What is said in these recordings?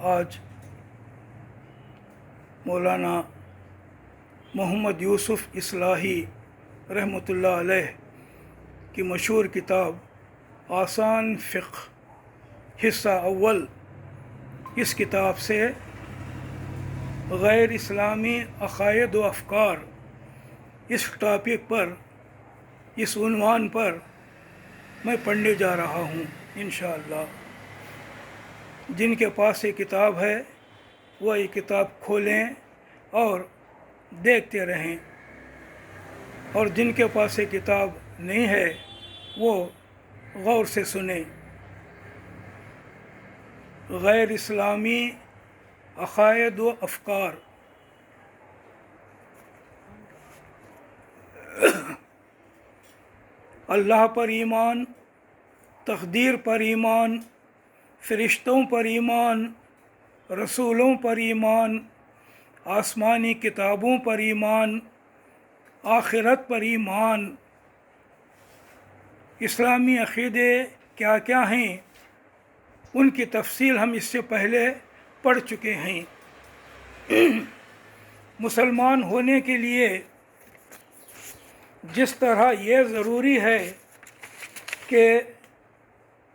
آج مولانا محمد یوسف اصلاحی رحمۃ اللہ علیہ کی مشہور کتاب آسان فقہ حصہ اول، اس کتاب سے غیر اسلامی عقائد و افکار اس ٹاپک پر، اس عنوان پر میں پڑھنے جا رہا ہوں انشاءاللہ۔ جن کے پاس یہ کتاب ہے وہ یہ کتاب کھولیں اور دیکھتے رہیں، اور جن کے پاس یہ کتاب نہیں ہے وہ غور سے سنیں۔ غیر اسلامی عقائد و افکار۔ اللہ پر ایمان، تقدیر پر ایمان، فرشتوں پر ایمان، رسولوں پر ایمان، آسمانی کتابوں پر ایمان، آخرت پر ایمان۔ اسلامی عقیدے کیا کیا ہیں ان کی تفصیل ہم اس سے پہلے پڑھ چکے ہیں۔ مسلمان ہونے کے لیے جس طرح یہ ضروری ہے کہ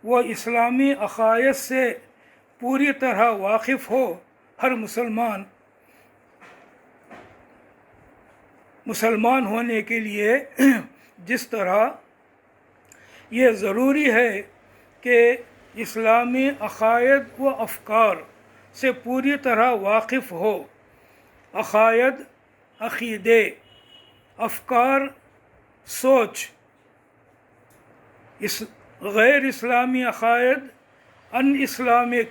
وہ اسلامی عقائد سے پوری طرح واقف ہو، ہر مسلمان ہونے کے لیے جس طرح یہ ضروری ہے کہ اسلامی عقائد و افکار سے پوری طرح واقف ہو، عقائد عقیدے، افکار سوچ، غیر اسلامی عقائد، un-Islamic,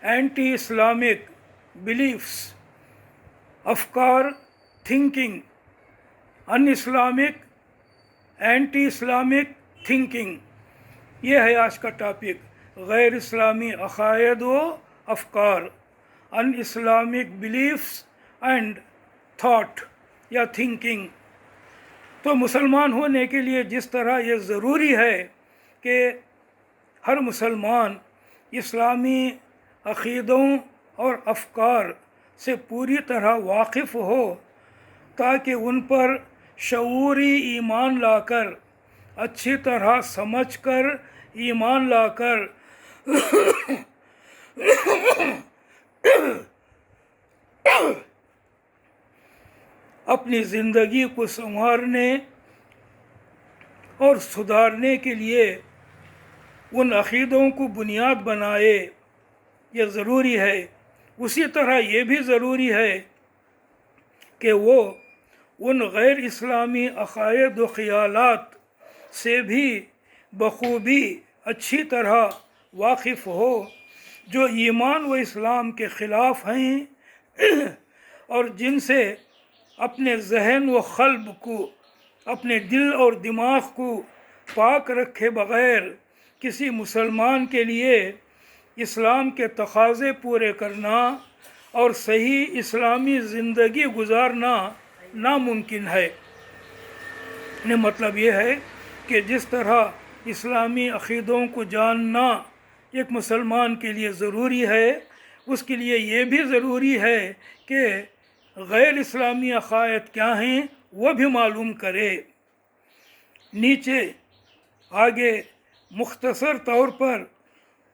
anti-Islamic beliefs, افکار thinking, un-Islamic, anti-Islamic thinking. یہ ہے آج کا ٹاپک، غیر اسلامی عقائد و افکار، in Islamic beliefs and thought یا تھنکنگ۔ تو مسلمان ہونے کے لیے جس طرح یہ ضروری ہے کہ ہر مسلمان اسلامی عقیدوں اور افکار سے پوری طرح واقف ہو تاکہ ان پر شعوری ایمان لا کر، اچھی طرح سمجھ کر، ایمان لا کر اپنی زندگی کو سنوارنے اور سدھارنے کے لیے ان عقیدوں کو بنیاد بنائے، یہ ضروری ہے۔ اسی طرح یہ بھی ضروری ہے کہ وہ ان غیر اسلامی عقائد و خیالات سے بھی بخوبی اچھی طرح واقف ہو جو ایمان و اسلام کے خلاف ہیں اور جن سے اپنے ذہن و قلب کو، اپنے دل اور دماغ کو پاک رکھے بغیر کسی مسلمان کے لیے اسلام کے تقاضے پورے کرنا اور صحیح اسلامی زندگی گزارنا ناممکن ہے۔ مطلب یہ ہے کہ جس طرح اسلامی عقیدوں کو جاننا ایک مسلمان کے لیے ضروری ہے، اس کے لیے یہ بھی ضروری ہے کہ غیر اسلامی عقائد کیا ہیں وہ بھی معلوم کرے۔ نیچے آگے مختصر طور پر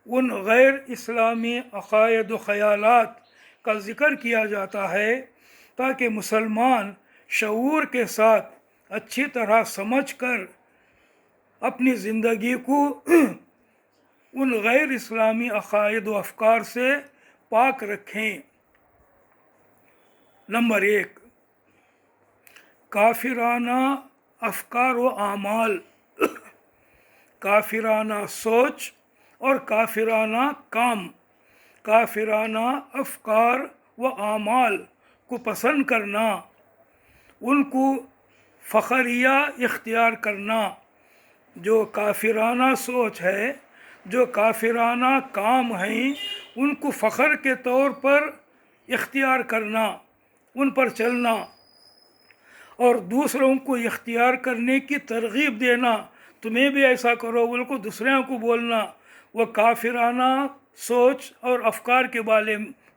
ان غیر اسلامی عقائد و خیالات کا ذکر کیا جاتا ہے تاکہ مسلمان شعور کے ساتھ اچھی طرح سمجھ کر اپنی زندگی کو ان غیر اسلامی عقائد و افکار سے پاک رکھیں۔ نمبر 1، کافرانہ افکار و اعمال، کافرانہ سوچ اور کافرانہ کام، کافرانہ افکار و اعمال کو پسند کرنا، ان کو فخریہ اختیار کرنا، جو کافرانہ سوچ ہے، جو کافرانہ کام ہیں، ان کو فخر کے طور پر اختیار کرنا، ان پر چلنا، اور دوسروں کو اختیار کرنے کی ترغیب دینا، تمہیں بھی ایسا کرو بول کو دوسروں کو بولنا، وہ کافرانہ سوچ اور افکار کے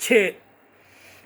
6,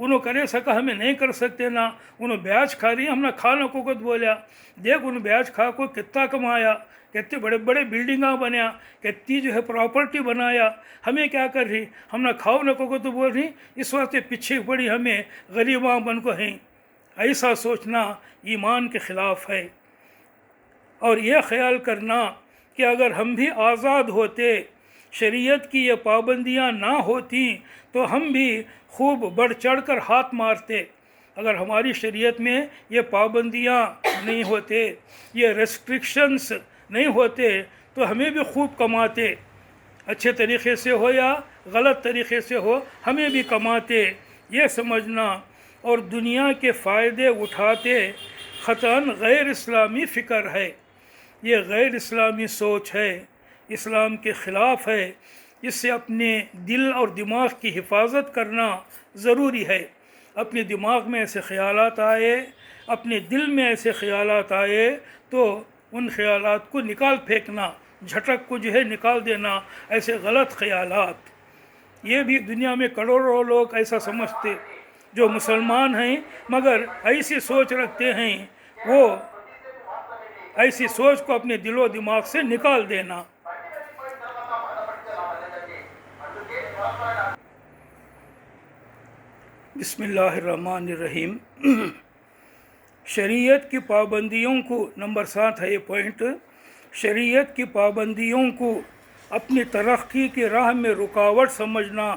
انہوں کرے سکا ہمیں نہیں کر سکتے نا انہوں بیاج کھا رہی ہم نہ کھانا کو کت بولیا دیکھ انہوں بیاج کھا کو کتنا کمایا کتنے بڑے بڑے بلڈنگاں بنیا کتنی جو ہے پراپرٹی بنایا ہمیں کیا کر رہی ہم نہ کھاؤ نہ کو تو بول رہی اس واسطے پیچھے پڑی ہمیں غریباں بن کو ہیں ایسا سوچنا ایمان کے خلاف ہے اور یہ خیال کرنا کہ اگر ہم بھی آزاد ہوتے شریعت کی یہ پابندیاں نہ ہوتی تو ہم بھی خوب بڑھ چڑھ کر ہاتھ مارتے اگر ہماری شریعت میں یہ پابندیاں نہیں ہوتے یہ ریسٹرکشنز نہیں ہوتے تو ہمیں بھی خوب کماتے اچھے طریقے سے ہو یا غلط طریقے سے ہو ہمیں بھی کماتے یہ سمجھنا اور دنیا کے فائدے اٹھاتے قطعاً غیر اسلامی فکر ہے یہ غیر اسلامی سوچ ہے اسلام کے خلاف ہے اس سے اپنے دل اور دماغ کی حفاظت کرنا ضروری ہے اپنے دماغ میں ایسے خیالات آئے اپنے دل میں ایسے خیالات آئے تو ان خیالات کو نکال پھینکنا جھٹک کو جو ہے نکال دینا ایسے غلط خیالات یہ بھی دنیا میں کروڑوں لوگ ایسا سمجھتے جو مسلمان ہیں مگر ایسی سوچ رکھتے ہیں وہ ایسی سوچ کو اپنے دل و دماغ سے نکال دینا بسم اللہ الرحمن الرحیم شریعت کی پابندیوں کو نمبر 7 ہے یہ پوائنٹ شریعت کی پابندیوں کو اپنی ترقی کی راہ میں رکاوٹ سمجھنا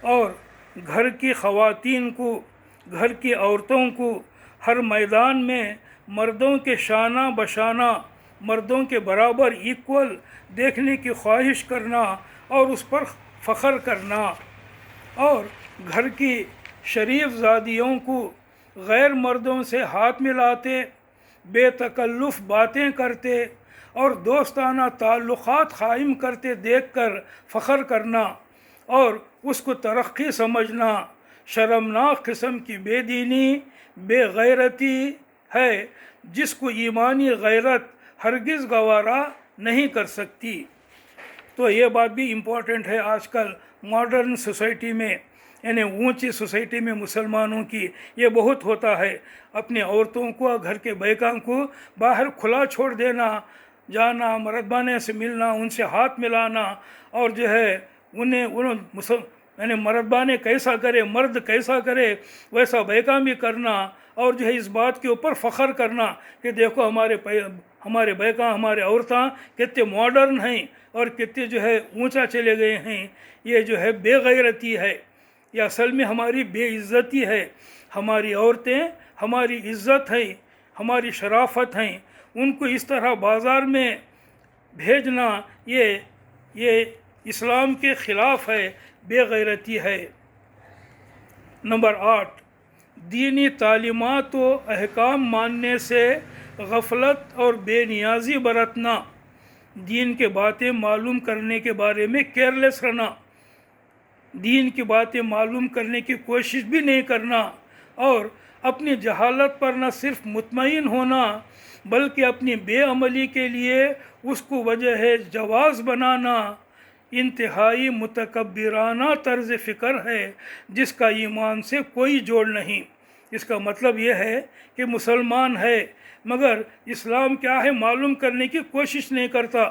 اور گھر کی خواتین کو گھر کی عورتوں کو ہر میدان میں مردوں کے شانہ بشانہ مردوں کے برابر ایکول دیکھنے کی خواہش کرنا اور اس پر فخر کرنا اور گھر کی شریف زادیوں کو غیر مردوں سے ہاتھ ملاتے بے تکلف باتیں کرتے اور دوستانہ تعلقات قائم کرتے دیکھ کر فخر کرنا اور اس کو ترقی سمجھنا شرمناک قسم کی بے دینی بے غیرتی ہے جس کو ایمانی غیرت ہرگز گوارا نہیں کر سکتی تو یہ بات بھی امپورٹنٹ ہے آج کل ماڈرن سوسائٹی میں یعنی اونچی سوسائٹی میں مسلمانوں کی یہ بہت ہوتا ہے اپنی عورتوں کو گھر کے بیکاں کو باہر کھلا چھوڑ دینا جانا مردانے سے ملنا ان سے ہاتھ ملانا اور جو ہے یعنی مردانے کیسا کرے مرد کیسا کرے ویسا بیکاں بھی کرنا اور جو ہے اس بات کے اوپر فخر کرنا کہ دیکھو ہمارے بیکاں ہمارے عورتاں کتنے ماڈرن ہیں اور کتنے جو ہے اونچا چلے گئے ہیں یہ جو ہے بے غیرتی ہے یہ اصل میں ہماری بے عزتی ہے ہماری عورتیں ہماری عزت ہیں ہماری شرافت ہیں ان کو اس طرح بازار میں بھیجنا یہ اسلام کے خلاف ہے بے غیرتی ہے نمبر 8 دینی تعلیمات و احکام ماننے سے غفلت اور بے نیازی برتنا دین کے باتیں معلوم کرنے کے بارے میں کیئرلیس رہنا دین کی باتیں معلوم کرنے کی کوشش بھی نہیں کرنا اور اپنی جہالت پر نہ صرف مطمئن ہونا بلکہ اپنی بے عملی کے لیے اس کو وجہ جواز بنانا انتہائی متکبرانہ طرز فکر ہے جس کا ایمان سے کوئی جوڑ نہیں اس کا مطلب یہ ہے کہ مسلمان ہے مگر اسلام کیا ہے معلوم کرنے کی کوشش نہیں کرتا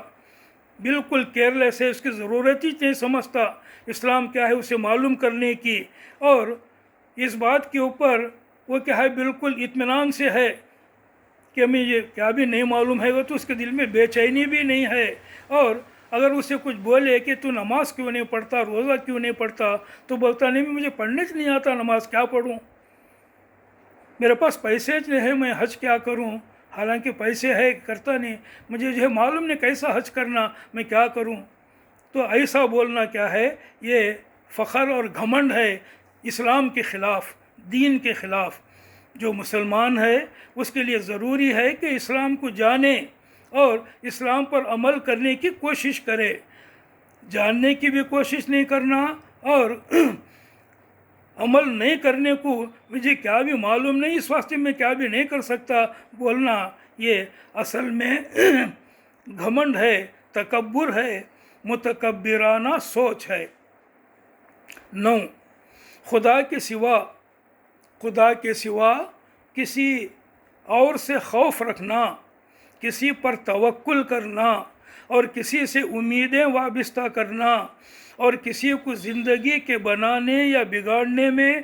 بالکل کیئرلیس ہے اس کی ضرورت ہی نہیں سمجھتا اسلام کیا ہے اسے معلوم کرنے کی اور اس بات کے اوپر وہ کیا ہے بالکل اطمینان سے ہے کہ ہمیں یہ کیا بھی نہیں معلوم ہے تو اس کے دل میں بے چینی بھی نہیں ہے اور اگر اسے کچھ بولے کہ تو نماز کیوں نہیں پڑھتا روزہ کیوں نہیں پڑھتا تو بولتا نہیں مجھے پڑھنے سے نہیں آتا نماز کیا پڑھوں میرے پاس پیسے نہیں ہے میں حج کیا کروں حالانکہ پیسے ہے کرتا نہیں مجھے جو ہے معلوم نہیں کیسا حج کرنا میں کیا کروں تو ایسا بولنا کیا ہے یہ فخر اور گھمنڈ ہے اسلام کے خلاف دین کے خلاف جو مسلمان ہے اس کے لیے ضروری ہے کہ اسلام کو جانے اور اسلام پر عمل کرنے کی کوشش کرے جاننے کی بھی کوشش نہیں کرنا اور عمل نہیں کرنے کو مجھے کیا بھی معلوم نہیں اس واسطے میں کیا بھی نہیں کر سکتا بولنا یہ اصل میں گھمنڈ ہے تکبر ہے متکبرانہ سوچ ہے 9 خدا کے سوا خدا کے سوا کسی اور سے خوف رکھنا، کسی پر توکل کرنا اور کسی سے امیدیں وابستہ کرنا اور کسی کو زندگی کے بنانے یا بگاڑنے میں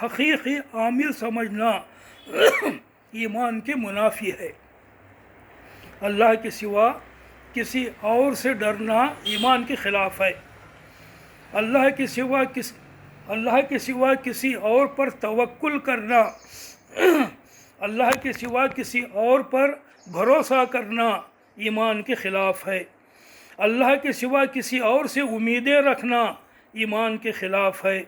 حقیقی عامل سمجھنا ایمان کے منافی ہے۔ اللہ کے سوا کسی اور سے ڈرنا ایمان کے خلاف ہے۔ اللہ کے سوا کسی اور پر توکل کرنا، اللہ کے سوا کسی اور پر بھروسہ کرنا ایمان کے خلاف ہے۔ اللہ کے سوا کسی اور سے امیدیں رکھنا ایمان کے خلاف ہے۔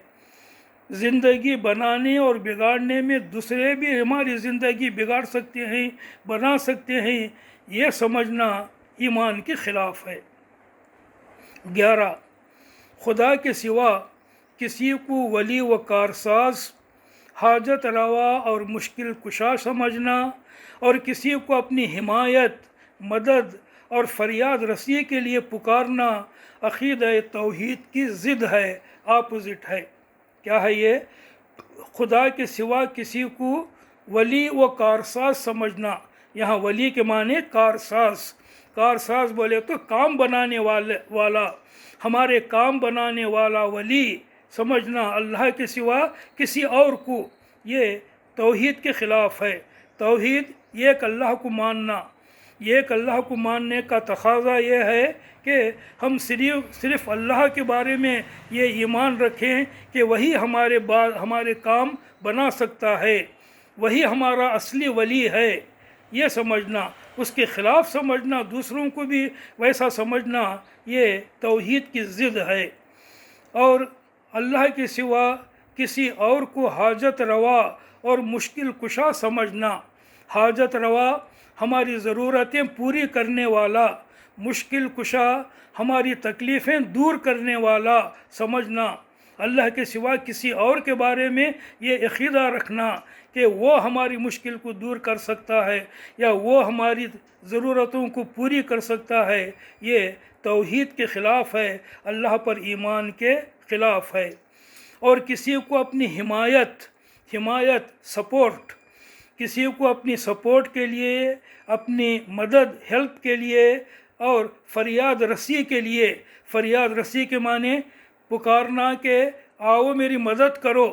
زندگی بنانے اور بگاڑنے میں دوسرے بھی ہماری زندگی بگاڑ سکتے ہیں، بنا سکتے ہیں، یہ سمجھنا ایمان کے خلاف ہے۔ 11، خدا کے سوا کسی کو ولی و کارساز، حاجت روا اور مشکل کشا سمجھنا اور کسی کو اپنی حمایت، مدد اور فریاد رسی کے لیے پکارنا عقیدہ توحید کی ضد ہے، اپوزٹ ہے۔ کیا ہے یہ؟ خدا کے سوا کسی کو ولی و کارساز سمجھنا۔ یہاں ولی کے معنی کارساز، کارساز بولے تو کام بنانے والا، ہمارے کام بنانے والا ولی سمجھنا اللہ کے سوا کسی اور کو، یہ توحید کے خلاف ہے۔ توحید ایک اللہ کو ماننا، ایک اللہ کو ماننے کا تقاضا یہ ہے کہ ہم صرف اللہ کے بارے میں یہ ایمان رکھیں کہ وہی ہمارے کام بنا سکتا ہے، وہی ہمارا اصلی ولی ہے، یہ سمجھنا۔ اس کے خلاف سمجھنا، دوسروں کو بھی ویسا سمجھنا، یہ توحید کی ضد ہے۔ اور اللہ کے سوا کسی اور کو حاجت روا اور مشکل کشا سمجھنا۔ حاجت روا ہماری ضرورتیں پوری کرنے والا، مشکل کشا ہماری تکلیفیں دور کرنے والا سمجھنا۔ اللہ کے سوا کسی اور کے بارے میں یہ عقیدہ رکھنا کہ وہ ہماری مشکل کو دور کر سکتا ہے یا وہ ہماری ضرورتوں کو پوری کر سکتا ہے، یہ توحید کے خلاف ہے، اللہ پر ایمان کے خلاف ہے۔ اور کسی کو اپنی حمایت سپورٹ، کسی کو اپنی سپورٹ کے لیے، اپنی مدد ہیلپ کے لیے اور فریاد رسی کے لیے، فریاد رسی کے معنی پکارنا کہ آؤ میری مدد کرو،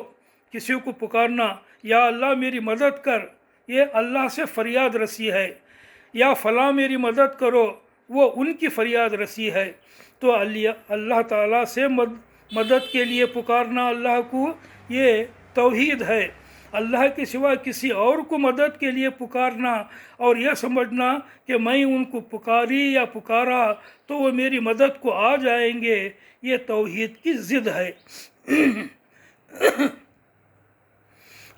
کسی کو پکارنا یا اللہ میری مدد کر، یہ اللہ سے فریاد رسی ہے، یا فلاں میری مدد کرو، وہ ان کی فریاد رسی ہے۔ تو اللہ تعالیٰ سے مدد کے لیے پکارنا اللہ کو، یہ توحید ہے۔ اللہ کے سوا کسی اور کو مدد کے لیے پکارنا اور یہ سمجھنا کہ میں ان کو پکاری یا پکارا تو وہ میری مدد کو آ جائیں گے، یہ توحید کی ضد ہے۔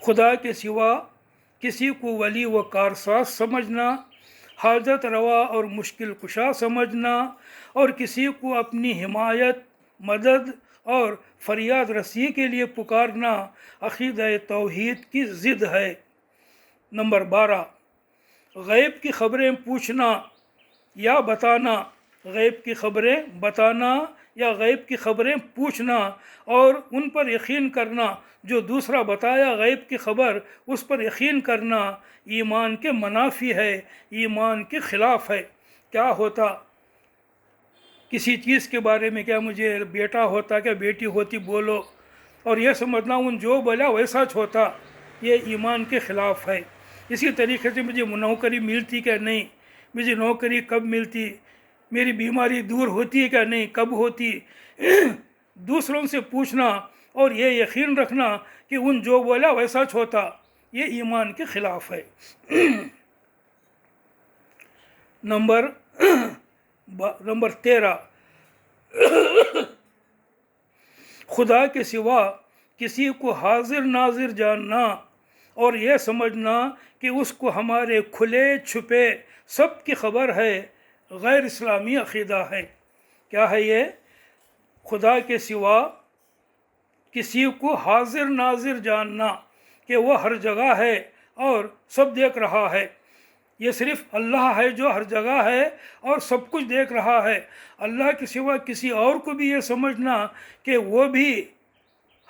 خدا کے سوا کسی کو ولی و کارساز سمجھنا، حاجت روا اور مشکل کشا سمجھنا اور کسی کو اپنی حمایت، مدد اور فریاد رسی کے لیے پکارنا عقیدہ توحید کی ضد ہے۔ نمبر 12، غیب کی خبریں پوچھنا یا بتانا، غیب کی خبریں بتانا یا غیب کی خبریں پوچھنا اور ان پر یقین کرنا، جو دوسرا بتایا غیب کی خبر اس پر یقین کرنا ایمان کے منافی ہے، ایمان کے خلاف ہے۔ کیا ہوتا کسی چیز کے بارے میں، کیا مجھے بیٹا ہوتا، کیا بیٹی ہوتی، بولو اور یہ سمجھنا ان جو بولا ویسا ہوتا، یہ ایمان کے خلاف ہے۔ اسی طریقے سے مجھے نوکری ملتی کہ نہیں، مجھے نوکری کب ملتی، میری بیماری دور ہوتی ہے کہ نہیں، کب ہوتی، دوسروں سے پوچھنا اور یہ یقین رکھنا کہ ان جو بولا ویسا ہوتا، یہ ایمان کے خلاف ہے۔ نمبر 13، خدا کے سوا کسی کو حاضر ناظر جاننا اور یہ سمجھنا کہ اس کو ہمارے کھلے چھپے سب کی خبر ہے، غیر اسلامی عقیدہ ہے۔ کیا ہے یہ؟ خدا کے سوا کسی کو حاضر ناظر جاننا کہ وہ ہر جگہ ہے اور سب دیکھ رہا ہے، یہ صرف اللہ ہے جو ہر جگہ ہے اور سب کچھ دیکھ رہا ہے۔ اللہ کے سوا کسی اور کو بھی یہ سمجھنا کہ وہ بھی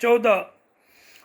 14,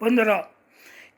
15,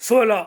16,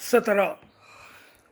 17,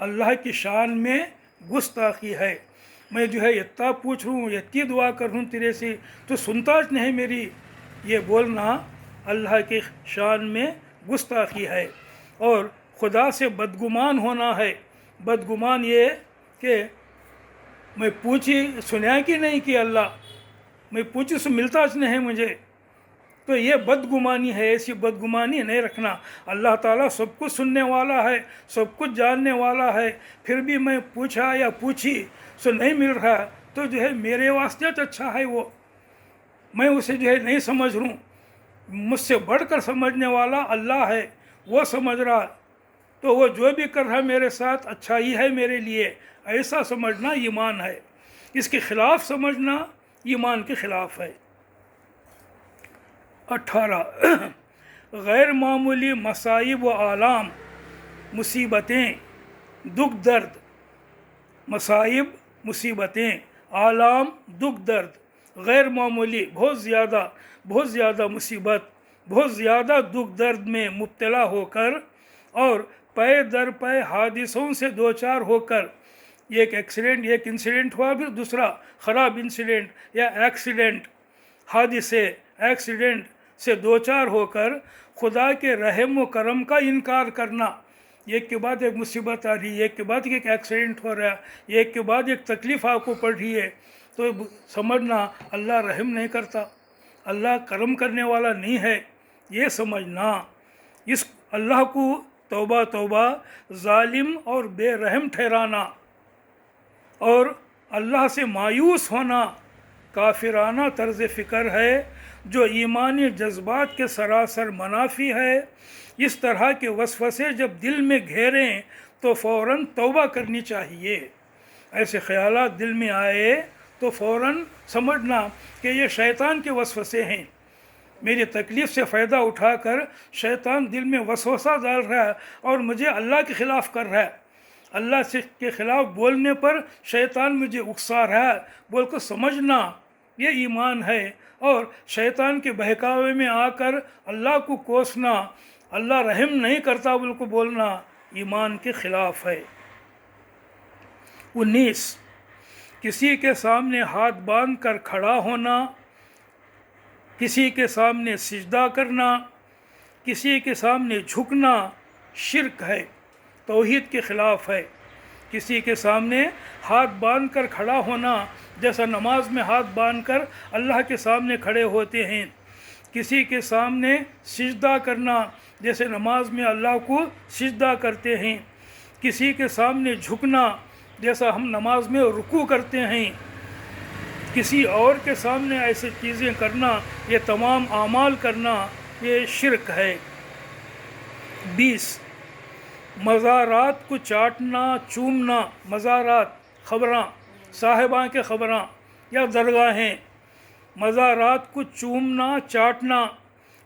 اللہ کی شان میں گستاخی ہے۔ میں جو ہے اتنا پوچھ رہا ہوں، اتنی دعا کر رہا ہوں تیرے سے، تو سنتا نہیں میری، یہ بولنا اللہ کی شان میں گستاخی ہے۔ اور خدا سے بدگمان ہونا ہے۔ بدگمان یہ کہ میں پوچھی سنیا کہ نہیں کہ اللہ، میں پوچھی سو ملتا نہیں مجھے، تو یہ بدگمانی ہے۔ ایسی بدگمانی نہیں رکھنا۔ اللہ تعالیٰ سب کچھ سننے والا ہے، سب کچھ جاننے والا ہے، پھر بھی میں پوچھا یا پوچھی سو نہیں مل رہا، تو جو ہے میرے واسطے تو اچھا ہے وہ، میں اسے جو ہے نہیں سمجھ رہا ہوں، مجھ سے بڑھ کر سمجھنے والا اللہ ہے، وہ سمجھ رہا، تو وہ جو بھی کر رہا میرے ساتھ اچھا ہی ہے میرے لیے، ایسا سمجھنا ایمان ہے۔ اس کے خلاف سمجھنا ایمان کے خلاف ہے۔ 18 غیر معمولی مصائب و آلام، مصیبتیں، دکھ درد، مصائب مصیبتیں، آلام دکھ درد، غیر معمولی بہت زیادہ مصیبت، بہت زیادہ دکھ درد میں مبتلا ہو کر، اور پے در پے حادثوں سے دوچار ہو کر، ایک انسیڈنٹ ہوا، پھر دوسرا خراب انسیڈنٹ یا ایکسیڈنٹ، حادثے ایکسیڈنٹ سے دوچار ہو کر خدا کے رحم و کرم کا انکار کرنا۔ ایک کے بعد ایک مصیبت آ رہی ہے، ایک کے بعد ایک ایکسیڈنٹ ہو رہا ہے، ایک کے بعد ایک تکلیف آپ کو پڑ رہی ہے، تو سمجھنا اللہ رحم نہیں کرتا، اللہ کرم کرنے والا نہیں ہے، یہ سمجھنا۔ اس اللہ کو توبہ ظالم اور بے رحم ٹھہرانا، اور اللہ سے مایوس ہونا کافرانہ طرز فکر ہے جو ایمانی جذبات کے سراسر منافی ہے۔ اس طرح کے وسوسے جب دل میں گھیریں تو فوراً توبہ کرنی چاہیے۔ ایسے خیالات دل میں آئے تو فوراً سمجھنا کہ یہ شیطان کے وسوسے ہیں، میری تکلیف سے فائدہ اٹھا کر شیطان دل میں وسوسہ ڈال رہا ہے اور مجھے اللہ کے خلاف کر رہا ہے، اللہ سے کے خلاف بولنے پر شیطان مجھے اکسا رہا ہے بول کر سمجھنا یہ ایمان ہے۔ اور شیطان کے بہکاوے میں آ کر اللہ کو کوسنا، اللہ رحم نہیں کرتا بول کو بولنا ایمان کے خلاف ہے۔ 19 کسی کے سامنے ہاتھ باندھ کر کھڑا ہونا، کسی کے سامنے سجدہ کرنا، کسی کے سامنے جھکنا شرک ہے، توحید کے خلاف ہے۔ کسی کے سامنے ہاتھ باندھ کر کھڑا ہونا، جیسا نماز میں ہاتھ باندھ کر اللہ کے سامنے کھڑے ہوتے ہیں، کسی کے سامنے سجدہ کرنا، جیسے نماز میں اللہ کو سجدہ کرتے ہیں، کسی کے سامنے جھکنا جیسا ہم نماز میں رکوع کرتے ہیں، کسی اور کے سامنے ایسے چیزیں کرنا، یہ تمام اعمال کرنا یہ شرک ہے۔ 20 مزارات کو چاٹنا چومنا، مزارات خبراں، صاحباں کے خبراں یا درگاہیں، مزارات کو چومنا چاٹنا،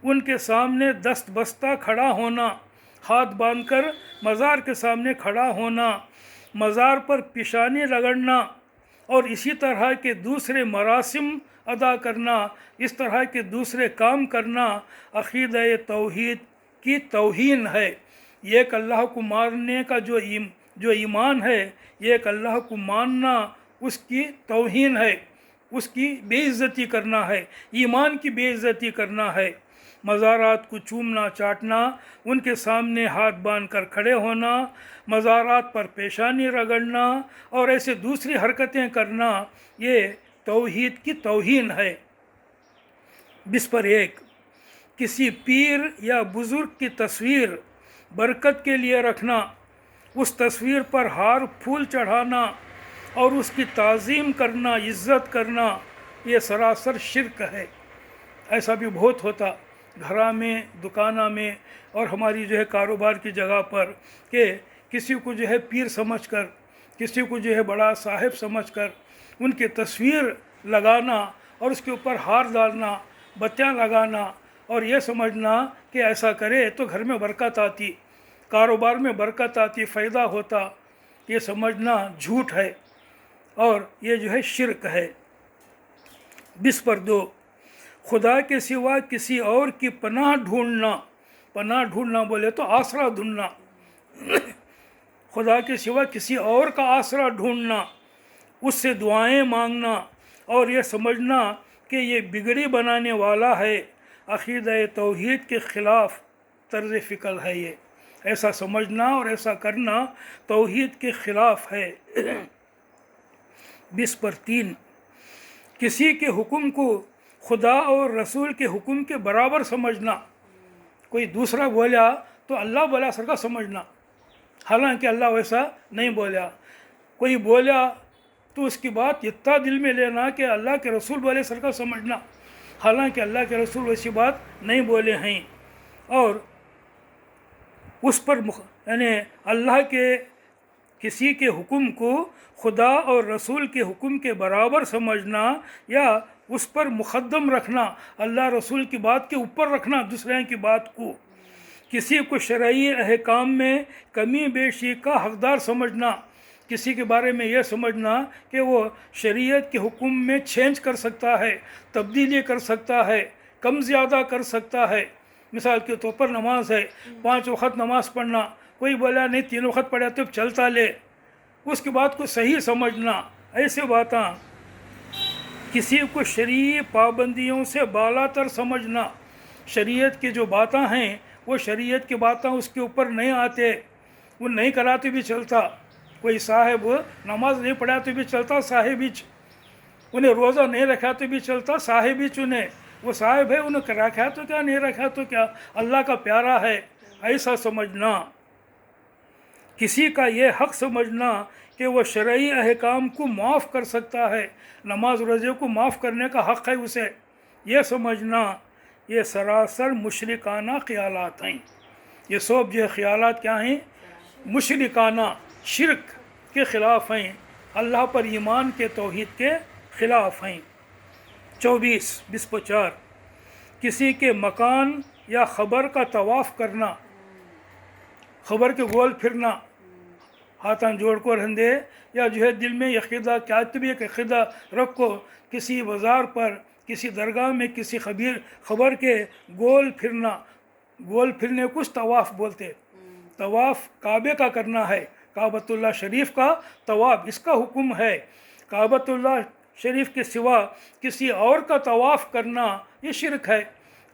ان کے سامنے دست بستہ کھڑا ہونا، ہاتھ باندھ کر مزار کے سامنے کھڑا ہونا، مزار پر پیشانی رگڑنا، اور اسی طرح کے دوسرے مراسم ادا کرنا، اس طرح کے دوسرے کام کرنا عقیدہ توحید کی توہین ہے۔ یہ ایک اللہ کو ماننے کا جو ایمان ہے، یہ ایک اللہ کو ماننا اس کی توہین ہے، اس کی بے عزتی کرنا ہے، ایمان کی بے عزتی کرنا ہے۔ مزارات کو چومنا چاٹنا، ان کے سامنے ہاتھ باندھ کر کھڑے ہونا، مزارات پر پیشانی رگڑنا اور ایسے دوسری حرکتیں کرنا، یہ توحید کی توہین ہے۔ 21 کسی پیر یا بزرگ کی تصویر برکت کے لیے رکھنا، اس تصویر پر ہار پھول چڑھانا اور اس کی تعظیم کرنا، عزت کرنا، یہ سراسر شرک ہے۔ ایسا بھی بہت ہوتا گھرا میں، دکانہ میں اور ہماری جو ہے کاروبار کی جگہ پر، کہ کسی کو جو ہے پیر سمجھ کر، کسی کو جو ہے بڑا صاحب سمجھ کر ان کی تصویر لگانا اور اس کے اوپر ہار ڈالنا، بتیاں لگانا، اور یہ سمجھنا کہ ایسا کرے تو گھر میں برکت آتی، کاروبار میں برکت آتی، فائدہ ہوتا، یہ سمجھنا جھوٹ ہے اور یہ جو ہے شرک ہے۔ 22 خدا کے سوا کسی اور کی پناہ ڈھونڈنا، پناہ ڈھونڈنا بولے تو آسرا ڈھونڈنا، خدا کے سوا کسی اور کا آسرا ڈھونڈنا، اس سے دعائیں مانگنا اور یہ سمجھنا کہ یہ بگڑی بنانے والا ہے، عقیدہ توحید کے خلاف طرز فکر ہے۔ یہ ایسا سمجھنا اور ایسا کرنا توحید کے خلاف ہے۔ 20/3 کسی کے حکم کو خدا اور رسول کے حکم کے برابر سمجھنا، کوئی دوسرا بولا تو اللہ بولا سر کا سمجھنا، حالانکہ اللہ ویسا نہیں بولا۔ کوئی بولا تو اس کی بات اتنا دل میں لینا کہ اللہ کے رسول بولے سر کا سمجھنا، حالانکہ اللہ کے رسول ویسی بات نہیں بولے ہیں۔ اور اس پر یعنی اللہ کے کسی کے حکم کو خدا اور رسول کے حکم کے برابر سمجھنا یا اس پر مقدم رکھنا، اللہ رسول کی بات کے اوپر رکھنا دوسرے کی بات کو، کسی کو شرعی احکام میں کمی بیشی کا حقدار سمجھنا، کسی کے بارے میں یہ سمجھنا کہ وہ شریعت کے حکم میں چینج کر سکتا ہے، تبدیلی کر سکتا ہے، کم زیادہ کر سکتا ہے۔ مثال کے طور پر نماز ہے، 5 وقت نماز پڑھنا، کوئی بولا نہیں 3 وقت پڑھا تو چلتا لے، اس کی بات کو صحیح سمجھنا۔ ایسے باتاں کسی کو شرعی پابندیوں سے بالا تر سمجھنا، شریعت کی جو باتیں ہیں وہ شریعت کی باتیں اس کے اوپر نہیں آتے، وہ نہیں کراتے بھی چلتا۔ کوئی صاحب نماز نہیں پڑھا تو بھی چلتا، صاحب ہی انہیں روزہ نہیں رکھا تو بھی چلتا، صاحب ہی انہیں وہ صاحب ہے، انہیں رکھا تو کیا نہیں رکھا تو کیا، اللہ کا پیارا ہے، ایسا سمجھنا۔ کسی کا یہ حق سمجھنا کہ وہ شرعی احکام کو معاف کر سکتا ہے، نماز روزے کو معاف کرنے کا حق ہے اسے، یہ سمجھنا، یہ سراسر مشرکانہ خیالات ہیں۔ یہ سب جو خیالات کیا ہیں؟ مشرکانہ، شرک کے خلاف ہیں، اللہ پر ایمان کے توحید کے خلاف ہیں۔ 24 کسی کے مکان یا خبر کا طواف کرنا، خبر کے گول پھرنا، ہاتھاں جوڑ کو رہندے یا جو ہے دل میں عقیدہ کاتبی ایک عقیدہ رکھو، کسی بازار پر، کسی درگاہ میں کسی خبر کے گول پھرنا، گول پھرنے کچھ طواف بولتے، طواف کعبے کا کرنا ہے، کعبۃ اللہ شریف کا طواف اس کا حکم ہے۔ کعبۃ اللہ شریف کے سوا کسی اور کا طواف کرنا یہ شرک ہے۔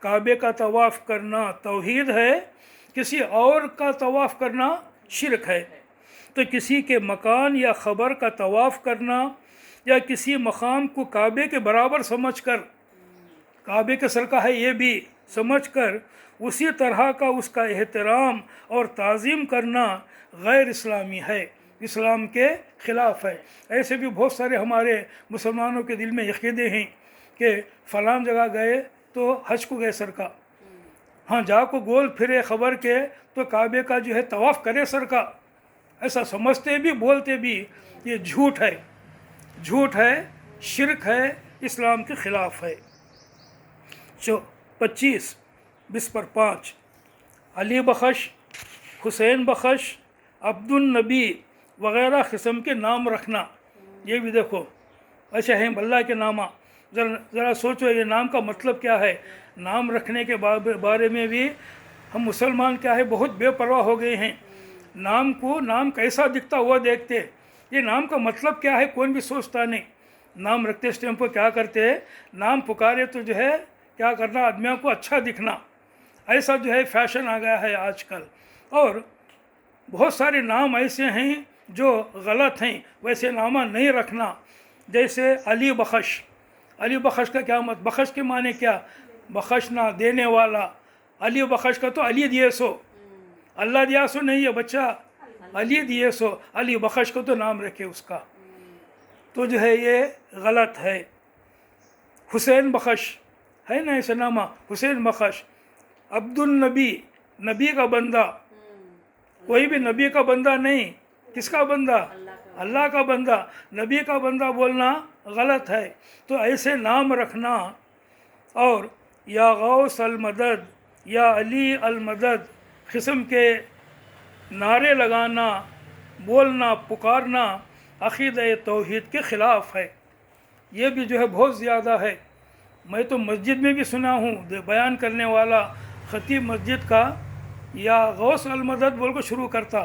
کعبے کا طواف کرنا توحید ہے، کسی اور کا طواف کرنا شرک ہے۔ تو کسی کے مکان یا خبر کا طواف کرنا یا کسی مقام کو کعبے کے برابر سمجھ کر، کعبے کے سر کا ہے یہ بھی سمجھ کر اسی طرح کا اس کا احترام اور تعظیم کرنا غیر اسلامی ہے، اسلام کے خلاف ہے۔ ایسے بھی بہت سارے ہمارے مسلمانوں کے دل میں عقیدے ہیں کہ فلاں جگہ گئے تو حج کو گئے سر کا، ہاں جا کو گول پھرے خبر کے تو کعبے کا جو ہے طواف کرے سر کا، ایسا سمجھتے بھی بولتے بھی، یہ جھوٹ ہے، جھوٹ ہے، شرک ہے، اسلام کے خلاف ہے۔ 25 علی بخش، حسین بخش، عبد النبی وغیرہ قسم کے نام رکھنا، یہ بھی دیکھو اچھا ہے اللہ کے نامہ، ذرا سوچو یہ نام کا مطلب کیا ہے۔ نام رکھنے کے بارے میں بھی ہم مسلمان کیا ہے بہت بے پرواہ ہو گئے ہیں، نام کو نام کیسا دکھتا ہوا دیکھتے، یہ نام کا مطلب کیا ہے کوئی بھی سوچتا نہیں۔ نام رکھتے اس ٹائم پر کیا کرتے، نام پکارے تو جو ہے کیا کرنا، آدمیوں کو اچھا دکھنا، ایسا جو ہے فیشن آ گیا ہے آج کل۔ اور بہت سارے نام ایسے ہیں جو غلط ہیں، ویسے نامہ نہیں رکھنا، جیسے علی بخش۔ علی بخش کا کیا بخش کے معنی کیا، بخشنا، دینے والا۔ علی بخش کا تو علی دیے سو، اللہ دیا سو نہیں ہے بچہ، علی دیے سو، علی بخش کو تو نام رکھے اس کا، تو جو ہے یہ غلط ہے۔ حسین بخش ہے نا ایسا نامہ، حسین بخش۔ عبد النبی، نبی کا بندہ، کوئی بھی نبی کا بندہ نہیں، کس کا بندہ، اللہ کا بندہ، نبی کا بندہ بولنا غلط ہے۔ تو ایسے نام رکھنا، اور یا غوث المدد یا علی المدد قسم کے نعرے لگانا، بولنا، پکارنا عقیدہ توحید کے خلاف ہے۔ یہ بھی جو ہے بہت زیادہ ہے۔ میں تو مسجد میں بھی سنا ہوں بیان کرنے والا خطیب مسجد کا یا غوث المدد بول کو شروع کرتا،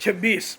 26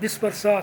20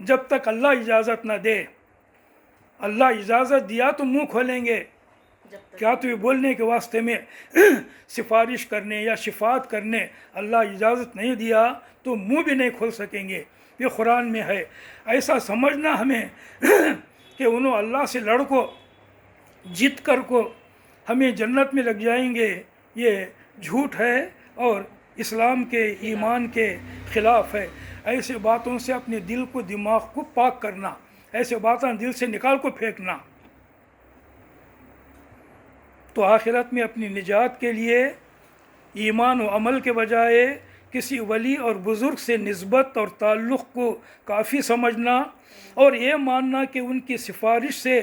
جب تک اللہ اجازت نہ دے. اللہ اجازت دیا تو منہ کھولیں گے. کیا تو یہ بولنے کے واسطے میں سفارش کرنے یا شفاعت کرنے اللہ اجازت نہیں دیا تو منہ بھی نہیں کھول سکیں گے. یہ قرآن میں ہے. ایسا سمجھنا ہمیں کہ انہوں اللہ سے لڑ کو جیت کر کو ہمیں جنت میں لگ جائیں گے، یہ جھوٹ ہے اور اسلام کے ایمان کے خلاف ہے. ایسے باتوں سے اپنے دل کو دماغ کو پاک کرنا، ایسے باتیں دل سے نکال کو پھینکنا. تو آخرت میں اپنی نجات کے لیے ایمان و عمل کے بجائے کسی ولی اور بزرگ سے نسبت اور تعلق کو کافی سمجھنا اور یہ ماننا کہ ان کی سفارش سے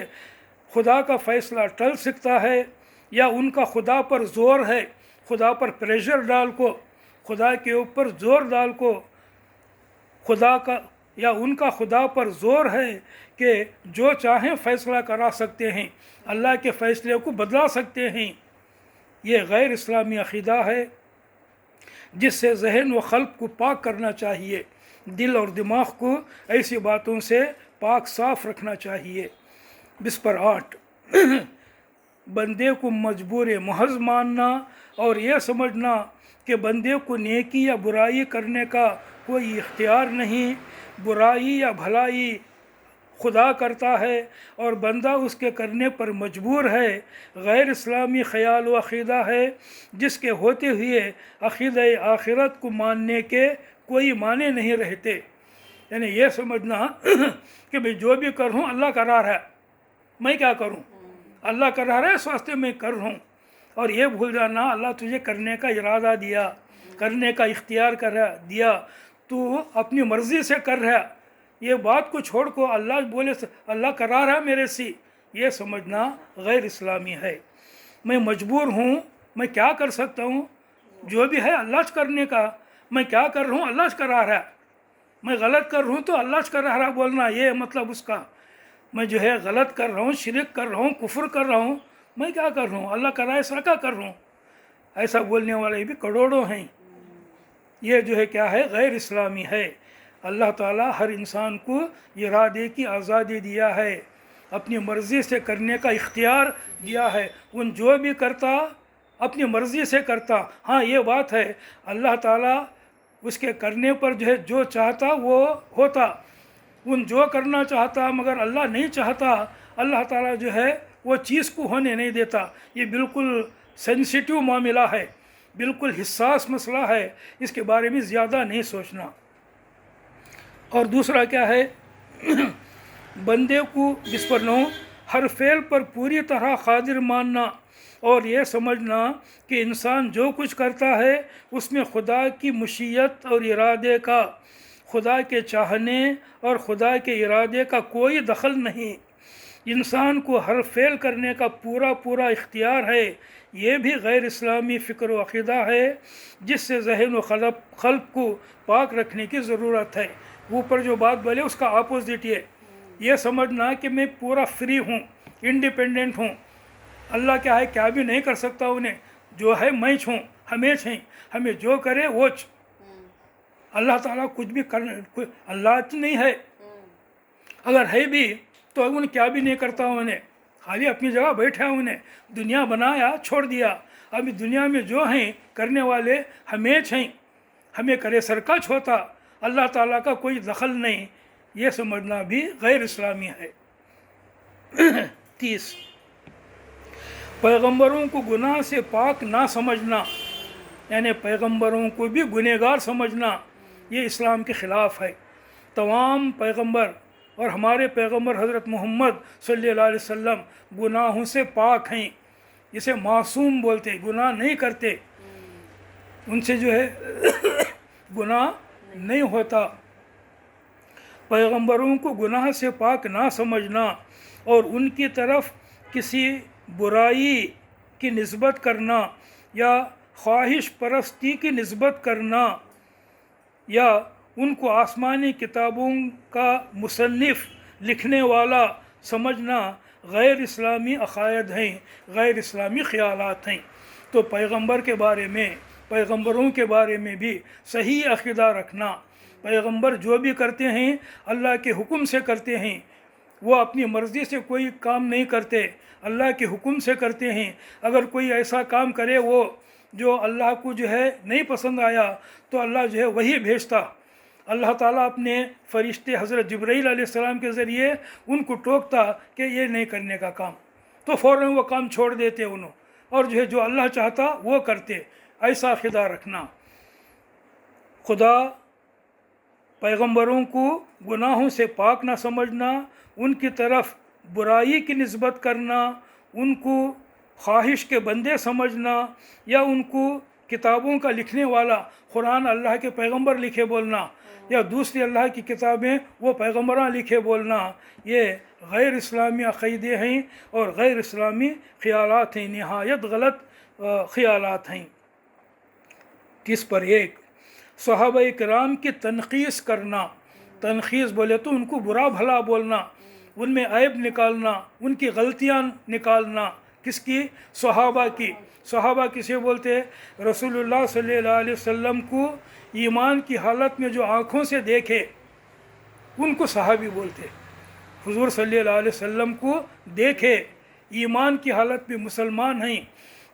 خدا کا فیصلہ ٹل سکتا ہے یا ان کا خدا پر زور ہے، خدا پر پریشر ڈال کو، خدا کے اوپر زور ڈال کو، خدا کا یا ان کا خدا پر زور ہے کہ جو چاہیں فیصلہ کرا سکتے ہیں، اللہ کے فیصلے کو بدلا سکتے ہیں. یہ غیر اسلامی عقیدہ ہے جس سے ذہن و قلب کو پاک کرنا چاہیے. دل اور دماغ کو ایسی باتوں سے پاک صاف رکھنا چاہیے. بسپر 8 بندے کو مجبور محض ماننا اور یہ سمجھنا کہ بندے کو نیکی یا برائی کرنے کا کوئی اختیار نہیں. برائی یا بھلائی خدا کرتا ہے اور بندہ اس کے کرنے پر مجبور ہے. غیر اسلامی خیال و عقیدہ ہے جس کے ہوتے ہوئے عقیدہ آخرت کو ماننے کے کوئی معنی نہیں رہتے. یعنی یہ سمجھنا کہ میں جو بھی کر رہا ہوں اللہ کرا رہا ہے، میں کیا کروں، اللہ کرا رہا ہے اس واسطے میں کر رہا ہوں. اور یہ بھول جانا اللہ تجھے کرنے کا ارادہ دیا، کرنے کا اختیار کر رہا دیا، تو اپنی مرضی سے کر رہا. یہ بات کو چھوڑ کو اللہ بولے اللہ کرا رہا میرے سے، یہ سمجھنا غیر اسلامی ہے. میں مجبور ہوں، میں کیا کر سکتا ہوں، جو بھی ہے اللہ کرنے کا، میں کیا کر رہا ہوں اللہ کرا رہا. میں غلط کر رہا ہوں تو اللہ کرا رہا بولنا، یہ مطلب اس کا میں جو ہے غلط کر رہا ہوں، شرک کر رہا ہوں، کفر کر رہا ہوں، میں کیا کر رہا ہوں اللہ کرا ایسا کیا کر رہا ہوں. ایسا بولنے والے بھی کروڑوں ہیں. یہ جو ہے کیا ہے غیر اسلامی ہے. اللہ تعالیٰ ہر انسان کو ارادے کی آزادی دیا ہے، اپنی مرضی سے کرنے کا اختیار دیا ہے. ان جو بھی کرتا اپنی مرضی سے کرتا. ہاں یہ بات ہے اللہ تعالیٰ اس کے کرنے پر جو ہے جو چاہتا وہ ہوتا. ان جو کرنا چاہتا مگر اللہ نہیں چاہتا، اللہ تعالیٰ جو ہے وہ چیز کو ہونے نہیں دیتا. یہ بالکل سینسیٹیو معاملہ ہے، بالکل حساس مسئلہ ہے، اس کے بارے میں زیادہ نہیں سوچنا. اور دوسرا کیا ہے، بندے کو جس پر نو ہر فعل پر پوری طرح قادر ماننا اور یہ سمجھنا کہ انسان جو کچھ کرتا ہے اس میں خدا کی مشیت اور ارادے کا، خدا کے چاہنے اور خدا کے ارادے کا کوئی دخل نہیں. انسان کو ہر فعل کرنے کا پورا اختیار ہے. یہ بھی غیر اسلامی فکر و عقیدہ ہے جس سے ذہن و قلب کو پاک رکھنے کی ضرورت ہے. اوپر جو بات بولے اس کا اپوزٹ یہ سمجھنا کہ میں پورا فری ہوں، انڈیپینڈنٹ ہوں، اللہ کیا ہے کیا بھی نہیں کر سکتا، انہیں جو ہے میں چھوں، ہمیں جو کرے وہ اللہ تعالیٰ کچھ بھی اللہ نہیں ہے، اگر ہے بھی تو انہیں کیا بھی نہیں کرتا. انہیں خالی اپنی جگہ بیٹھا، انہیں دنیا بنایا چھوڑ دیا. ابھی دنیا میں جو ہیں کرنے والے ہمیں ہیں، ہمیں کرے سرکش ہوتا، اللہ تعالیٰ کا کوئی دخل نہیں. یہ سمجھنا بھی غیر اسلامی ہے. 30 پیغمبروں کو گناہ سے پاک نہ سمجھنا، یعنی پیغمبروں کو بھی گنہگار سمجھنا، یہ اسلام کے خلاف ہے. تمام پیغمبر اور ہمارے پیغمبر حضرت محمد صلی اللہ علیہ وسلم گناہوں سے پاک ہیں. اسے معصوم بولتے، گناہ نہیں کرتے، ان سے جو ہے گناہ نہیں ہوتا. پیغمبروں کو گناہ سے پاک نہ سمجھنا اور ان کی طرف کسی برائی کی نسبت کرنا یا خواہش پرستی کی نسبت کرنا یا ان کو آسمانی کتابوں کا مصنف لکھنے والا سمجھنا غیر اسلامی عقائد ہیں، غیر اسلامی خیالات ہیں. تو پیغمبر کے بارے میں، پیغمبروں کے بارے میں بھی صحیح عقیدہ رکھنا، پیغمبر جو بھی کرتے ہیں اللہ کے حکم سے کرتے ہیں، وہ اپنی مرضی سے کوئی کام نہیں کرتے، اللہ کے حکم سے کرتے ہیں۔ اگر کوئی ایسا کام کرے وہ جو اللہ کو جو ہے نہیں پسند آیا تو اللہ جو ہے وہی بھیجتا، اللہ تعالیٰ اپنے فرشتے حضرت جبرائیل علیہ السلام کے ذریعے ان کو ٹوکتا کہ یہ نہیں کرنے کا کام، تو فوراً وہ کام چھوڑ دیتے انہوں، اور جو ہے جو اللہ چاہتا وہ کرتے۔ ایسا عقیدہ رکھنا۔ خدا پیغمبروں کو گناہوں سے پاک نہ سمجھنا، ان کی طرف برائی کی نسبت کرنا، ان کو خواہش کے بندے سمجھنا، یا ان کو کتابوں کا لکھنے والا، قرآن اللہ کے پیغمبر لکھے بولنا، یا دوسری اللہ کی کتابیں وہ پیغمبراں لکھے بولنا، یہ غیر اسلامی عقیدے ہیں اور غیر اسلامی خیالات ہیں، نہایت غلط خیالات ہیں۔ کس پر؟ ایک، صحابہ کرام کی تنقیص کرنا۔ تنقیص بولے تو ان کو برا بھلا بولنا، ان میں عیب نکالنا، ان کی غلطیاں نکالنا۔ کس کی؟ صحابہ کی۔ صحابہ کسے بولتے؟ رسول اللہ صلی اللہ علیہ وسلم کو ایمان کی حالت میں جو آنکھوں سے دیکھے ان کو صحابی بولتے۔ حضور صلی اللہ علیہ وسلم کو دیکھے ایمان کی حالت میں مسلمان ہیں،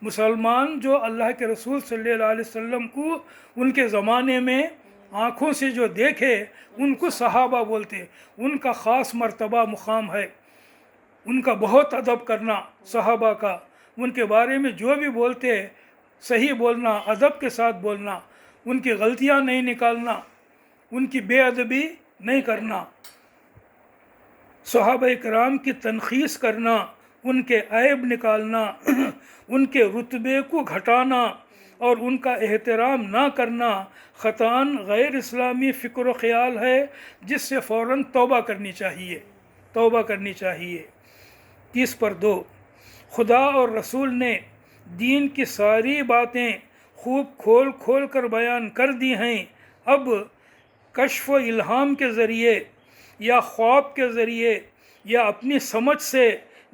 مسلمان جو اللہ کے رسول صلی اللہ علیہ وسلم کو ان کے زمانے میں آنکھوں سے جو دیکھے ان کو صحابہ بولتے۔ ان کا خاص مرتبہ مقام ہے، ان کا بہت ادب کرنا صحابہ کا، ان کے بارے میں جو بھی بولتے صحیح بولنا، ادب کے ساتھ بولنا، ان کی غلطیاں نہیں نکالنا، ان کی بے ادبی نہیں کرنا۔ صحابہ کرام کی تنقیص کرنا، ان کے عیب نکالنا، ان کے رتبے کو گھٹانا اور ان کا احترام نہ کرنا خطاً غیر اسلامی فکر و خیال ہے، جس سے فوراً توبہ کرنی چاہیے، توبہ کرنی چاہیے۔ 30/2، خدا اور رسول نے دین کی ساری باتیں خوب کھول کھول کر بیان کر دی ہیں، اب کشف و الہام کے ذریعے یا خواب کے ذریعے یا اپنی سمجھ سے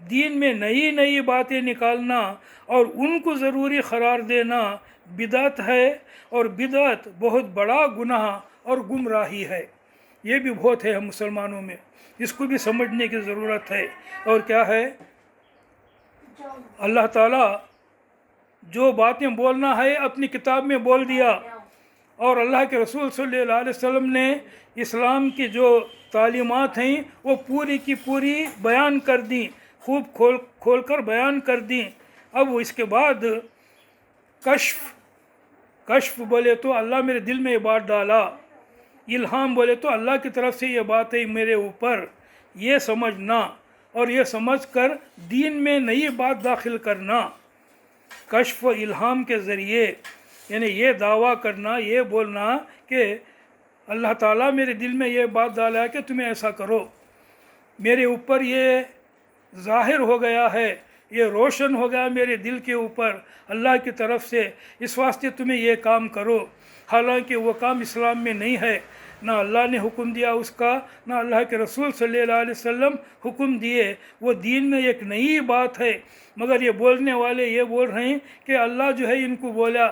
دین میں نئی نئی باتیں نکالنا اور ان کو ضروری قرار دینا بدعت ہے، اور بدعت بہت بڑا گناہ اور گمراہی ہے۔ یہ بھی بہت ہے ہم مسلمانوں میں، اس کو بھی سمجھنے کی ضرورت ہے۔ اور کیا ہے؟ اللہ تعالیٰ جو باتیں بولنا ہے اپنی کتاب میں بول دیا، اور اللہ کے رسول صلی اللہ علیہ وسلم نے اسلام کی جو تعلیمات ہیں وہ پوری کی پوری بیان کر دیں، خوب کھول کر بیان کر دیں۔ اب اس کے بعد کشف بولے تو اللہ میرے دل میں یہ بات ڈالا، الہام بولے تو اللہ کی طرف سے یہ بات ہے میرے اوپر، یہ سمجھنا اور یہ سمجھ کر دین میں نئی بات داخل کرنا۔ کشف و الہام کے ذریعے یعنی یہ دعویٰ کرنا، یہ بولنا کہ اللہ تعالیٰ میرے دل میں یہ بات ڈالا ہے کہ تمہیں ایسا کرو، میرے اوپر یہ ظاہر ہو گیا ہے، یہ روشن ہو گیا میرے دل کے اوپر اللہ کی طرف سے، اس واسطے تمہیں یہ کام کرو۔ حالانکہ وہ کام اسلام میں نہیں ہے، نہ اللہ نے حکم دیا اس کا، نہ اللہ کے رسول صلی اللہ علیہ وسلم حکم دیے، وہ دین میں ایک نئی بات ہے، مگر یہ بولنے والے یہ بول رہے ہیں کہ اللہ جو ہے ان کو بولا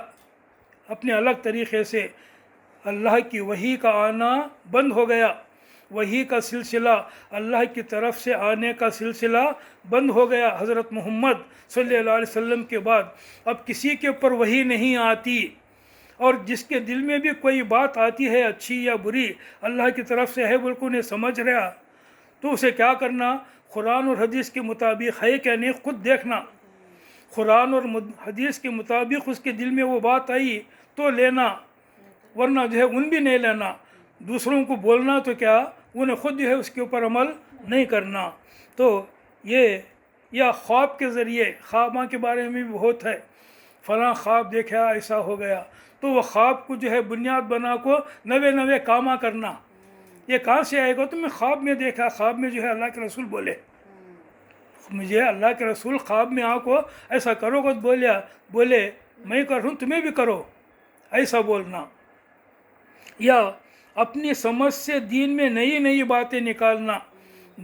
اپنے الگ طریقے سے۔ اللہ کی وحی کا آنا بند ہو گیا، وحی کا سلسلہ، اللہ کی طرف سے آنے کا سلسلہ بند ہو گیا حضرت محمد صلی اللہ علیہ وسلم کے بعد۔ اب کسی کے اوپر وحی نہیں آتی، اور جس کے دل میں بھی کوئی بات آتی ہے اچھی یا بری اللہ کی طرف سے ہے بالکل نہیں سمجھ رہا، تو اسے کیا کرنا؟ قرآن اور حدیث کے مطابق ہے کہ نہیں خود دیکھنا، قرآن اور حدیث کے مطابق اس کے دل میں وہ بات آئی تو لینا، ورنہ جو ہے ان بھی نہیں لینا۔ دوسروں کو بولنا تو کیا، انہیں خود جو ہے اس کے اوپر عمل نہیں کرنا۔ تو یہ یا خواب کے ذریعے، خوابوں کے بارے میں بھی بہت ہے، فلاں خواب دیکھا ایسا ہو گیا، تو وہ خواب کو جو ہے بنیاد بنا کو نوے کاماں کرنا۔ یہ کہاں سے آئے گا؟ تم نے خواب میں دیکھا، خواب میں جو ہے اللہ کے رسول بولے، مجھے اللہ کے رسول خواب میں آ کو ایسا کرو گا، بولے میں کر رہا ہوں تمہیں بھی کرو، ایسا بولنا۔ یا اپنی سمجھ سے دین میں نئی نئی باتیں نکالنا،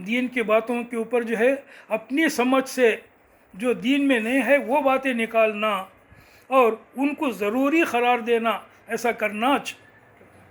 دین کی باتوں کے اوپر جو ہے اپنی سمجھ سے جو دین میں نہیں ہے وہ باتیں نکالنا اور ان کو ضروری قرار دینا، ایسا کرنا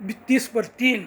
30/3